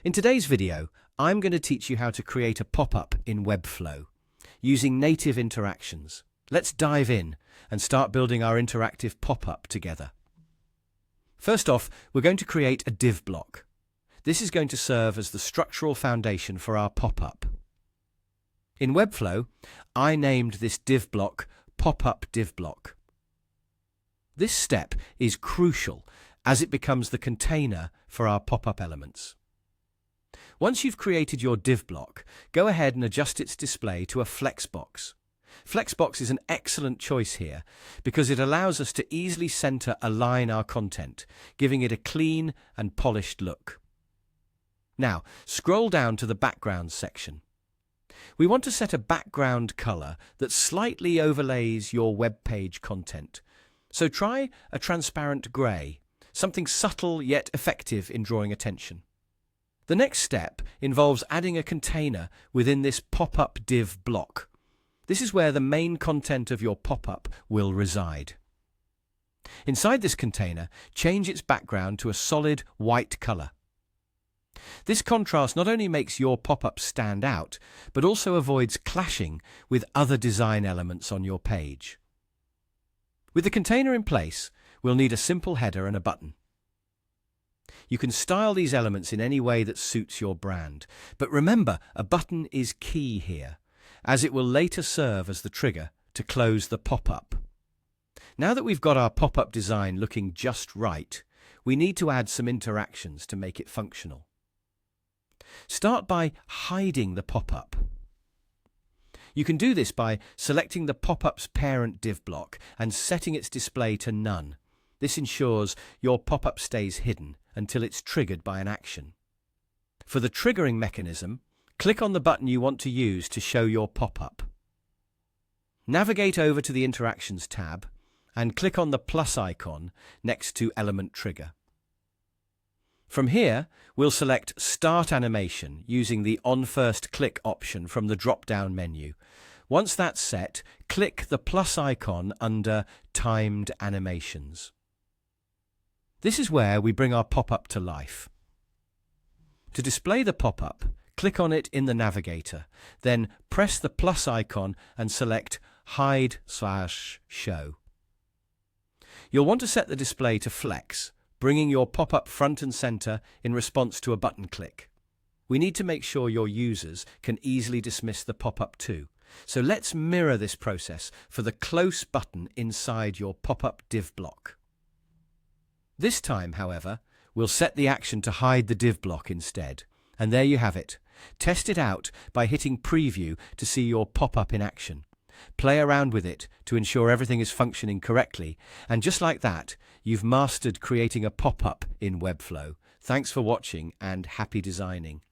In today's video, I'm going to teach you how to create a pop-up in Webflow using native interactions. Let's dive in and start building our interactive pop-up together. First off, we're going to create a div block. This is going to serve as the structural foundation for our pop-up. In Webflow, I named this div block Popup div block. This step is crucial as it becomes the container for our pop-up elements. Once you've created your div block, go ahead and adjust its display to a flexbox. Flexbox is an excellent choice here because it allows us to easily center-align our content, giving it a clean and polished look. Now, scroll down to the background section. We want to set a background color that slightly overlays your web page content. So try a transparent gray, something subtle yet effective in drawing attention. The next step involves adding a container within this pop-up div block. This is where the main content of your pop-up will reside. Inside this container, change its background to a solid white color. This contrast not only makes your pop-up stand out, but also avoids clashing with other design elements on your page. With the container in place, we'll need a simple header and a button. You can style these elements in any way that suits your brand, but remember, a button is key here, as it will later serve as the trigger to close the pop-up. Now that we've got our pop-up design looking just right, we need to add some interactions to make it functional. Start by hiding the pop-up. You can do this by selecting the pop-up's parent div block and setting its display to none. This ensures your pop-up stays hidden until it's triggered by an action. For the triggering mechanism, click on the button you want to use to show your pop-up. Navigate over to the Interactions tab and click on the plus icon next to Element Trigger. From here, we'll select Start Animation using the On First Click option from the drop-down menu. Once that's set, click the plus icon under Timed Animations. This is where we bring our pop-up to life. To display the pop-up, click on it in the navigator, then press the plus icon and select Hide/Show. You'll want to set the display to flex, bringing your pop-up front and center in response to a button click. We need to make sure your users can easily dismiss the pop-up too. So let's mirror this process for the close button inside your pop-up div block. This time, however, we'll set the action to hide the div block instead. And there you have it. Test it out by hitting Preview to see your pop-up in action. Play around with it to ensure everything is functioning correctly. And just like that, you've mastered creating a pop-up in Webflow. Thanks for watching and happy designing.